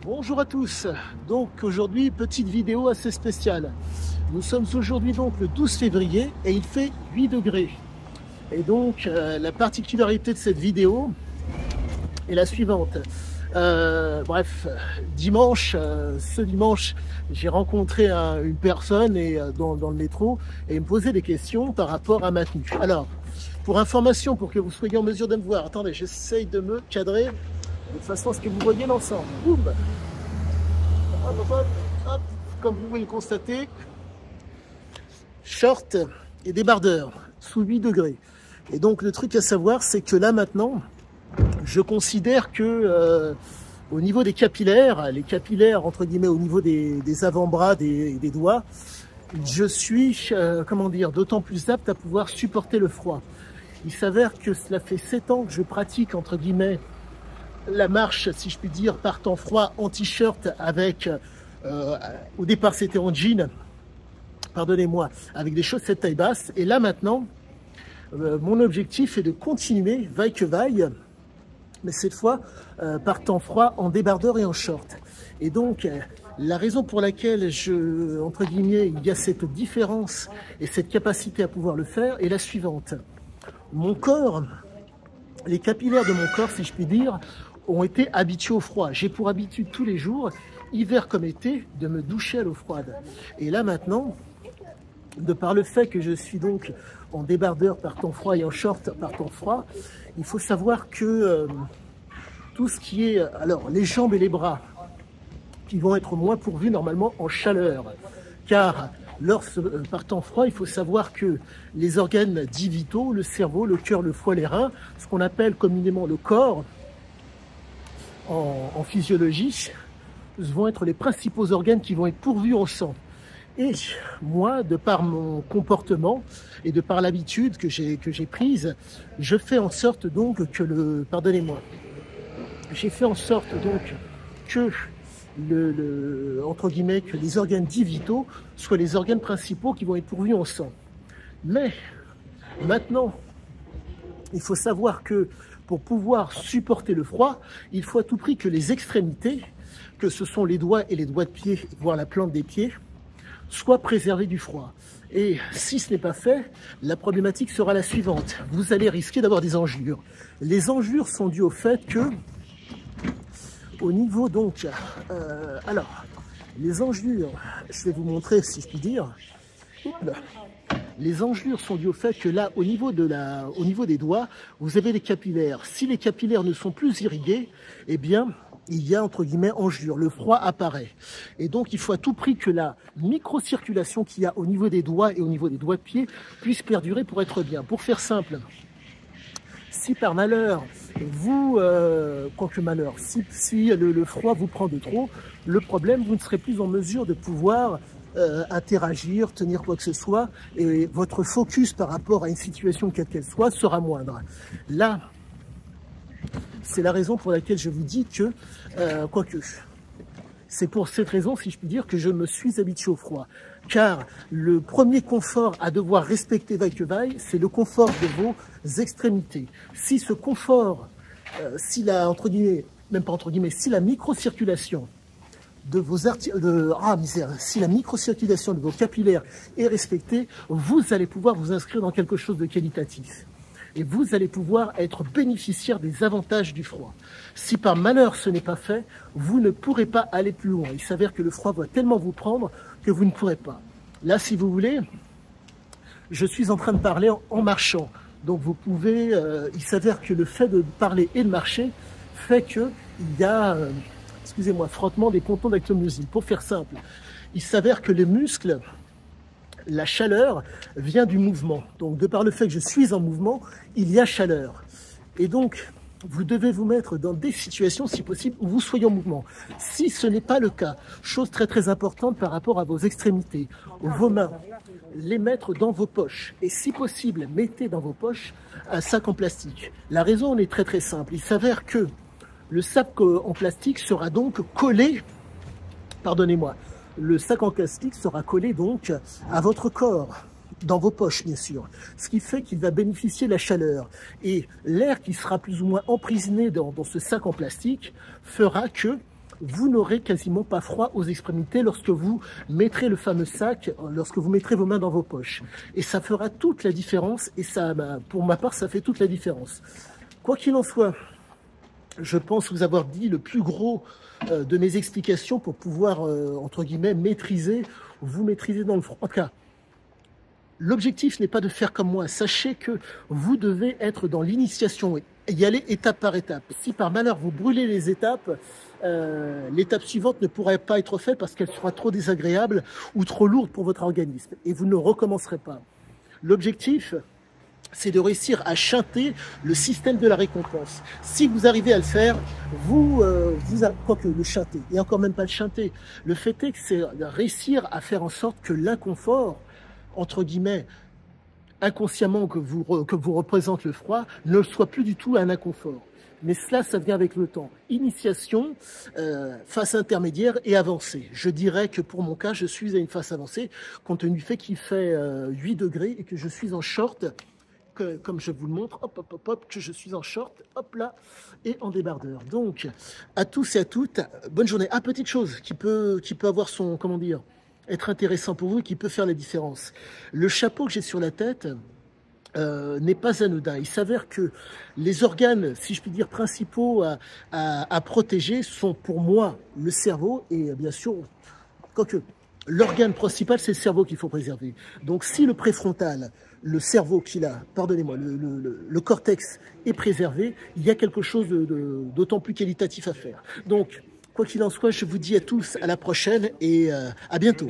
Bonjour à tous, donc aujourd'hui petite vidéo assez spéciale. Nous sommes aujourd'hui donc le 12 février et il fait 8 degrés. Et donc la particularité de cette vidéo est la suivante. Ce dimanche, j'ai rencontré une personne dans le métro et il me posait des questions par rapport à ma tenue. Alors, pour information, pour que vous soyez en mesure de me voir, attendez, j'essaye de me cadrer de façon à ce que vous voyez l'ensemble. Boum. Hop, comme vous pouvez le constater, short et débardeur sous 8 degrés. Et donc le truc à savoir, c'est que là maintenant, je considère que au niveau des capillaires, les capillaires entre guillemets au niveau des avant-bras, des doigts, je suis, d'autant plus apte à pouvoir supporter le froid. Il s'avère que cela fait 7 ans que je pratique entre guillemets la marche, si je puis dire, par temps froid en t-shirt avec, au départ c'était en jean, pardonnez-moi, avec des chaussettes taille basse. Et là maintenant, mon objectif est de continuer, vaille que vaille, mais cette fois par temps froid en débardeur et en short. Et donc, la raison pour laquelle entre guillemets, il y a cette différence et cette capacité à pouvoir le faire est la suivante. Mon corps, les capillaires de mon corps, si je puis dire, ont été habitués au froid. J'ai pour habitude tous les jours, hiver comme été, de me doucher à l'eau froide. Et là maintenant, de par le fait que je suis donc en débardeur par temps froid et en short par temps froid, il faut savoir que tout ce qui est, alors les jambes et les bras, qui vont être moins pourvus normalement en chaleur, car par temps froid, il faut savoir que les organes dits vitaux, le cerveau, le cœur, le foie, les reins, ce qu'on appelle communément le corps en physiologie, vont être les principaux organes qui vont être pourvus en sang. Et moi, de par mon comportement et de par l'habitude que j'ai prise, je fais en sorte donc que j'ai fait en sorte donc que entre guillemets, que les organes dits vitaux soient les organes principaux qui vont être pourvus en sang. Mais maintenant, il faut savoir que pour pouvoir supporter le froid, il faut à tout prix que les extrémités, que ce sont les doigts et les doigts de pied, voire la plante des pieds, soient préservés du froid. Et si ce n'est pas fait, la problématique sera la suivante. Vous allez risquer d'avoir des engelures. Les engelures sont dues au fait que, au niveau donc, les engelures, je vais vous montrer si je puis dire. Les engelures sont dues au fait que là, au niveau des doigts, vous avez des capillaires. Si les capillaires ne sont plus irrigués, eh bien, il y a entre guillemets engelure, le froid apparaît. Et donc, il faut à tout prix que la microcirculation qu'il y a au niveau des doigts et au niveau des doigts de pied puisse perdurer pour être bien. Pour faire simple, si par malheur, si le froid vous prend de trop, le problème, vous ne serez plus en mesure de pouvoir interagir, tenir quoi que ce soit, et votre focus par rapport à une situation quelle qu'elle soit sera moindre. Là, c'est la raison pour laquelle je vous dis que, c'est pour cette raison, si je puis dire, que je me suis habitué au froid. Car le premier confort à devoir respecter vaille que vaille, c'est le confort de vos extrémités. Si ce confort, si la microcirculation si la microcirculation de vos capillaires est respectée, vous allez pouvoir vous inscrire dans quelque chose de qualitatif. Et vous allez pouvoir être bénéficiaire des avantages du froid. Si par malheur ce n'est pas fait, vous ne pourrez pas aller plus loin. Il s'avère que le froid va tellement vous prendre que vous ne pourrez pas. Là, si vous voulez, je suis en train de parler en marchant. Donc vous pouvez, il s'avère que le fait de parler et de marcher fait qu'il y a, frottement des pontons d'actomusine. Pour faire simple, il s'avère que les muscles, la chaleur vient du mouvement. Donc, de par le fait que je suis en mouvement, il y a chaleur. Et donc, vous devez vous mettre dans des situations, si possible, où vous soyez en mouvement. Si ce n'est pas le cas, chose très très importante par rapport à vos extrémités, vos mains, les mettre dans vos poches. Et si possible, mettez dans vos poches un sac en plastique. La raison est très très simple. Il s'avère que le sac en plastique sera donc collé, le sac en plastique sera collé donc à votre corps, dans vos poches bien sûr, ce qui fait qu'il va bénéficier de la chaleur. Et l'air qui sera plus ou moins emprisonné dans ce sac en plastique fera que vous n'aurez quasiment pas froid aux extrémités lorsque vous mettrez le fameux sac, lorsque vous mettrez vos mains dans vos poches. Et ça fera toute la différence, et ça, pour ma part, ça fait toute la différence. Quoi qu'il en soit, je pense vous avoir dit le plus gros de mes explications pour pouvoir, entre guillemets, vous maîtriser dans le froid. En tout cas, l'objectif n'est pas de faire comme moi. Sachez que vous devez être dans l'initiation et y aller étape par étape. Si par malheur vous brûlez les étapes, l'étape suivante ne pourrait pas être faite parce qu'elle sera trop désagréable ou trop lourde pour votre organisme. Et vous ne recommencerez pas. L'objectif, c'est de réussir à chanter le système de la récompense. Si vous arrivez à le faire, quoique le chanter, et encore même pas le chanter, le fait est que c'est de réussir à faire en sorte que l'inconfort, entre guillemets, inconsciemment que vous représente le froid, ne soit plus du tout un inconfort. Mais cela, ça vient avec le temps. Initiation, phase intermédiaire et avancée. Je dirais que pour mon cas, je suis à une phase avancée, compte tenu du fait qu'il fait 8 degrés et que je suis en short, comme je vous le montre, hop, hop, hop, hop, que je suis en short, hop là, et en débardeur. Donc, à tous et à toutes, bonne journée. Ah, petite chose qui peut avoir son, comment dire, être intéressant pour vous et qui peut faire la différence. Le chapeau que j'ai sur la tête n'est pas anodin. Il s'avère que les organes, si je puis dire, principaux à protéger sont pour moi le cerveau et bien sûr, quoique l'organe principal, c'est le cerveau qu'il faut préserver. Donc si le préfrontal, le cerveau qu'il a, pardonnez-moi, le cortex est préservé, il y a quelque chose d'autant plus qualitatif à faire. Donc, quoi qu'il en soit, je vous dis à tous à la prochaine et à bientôt.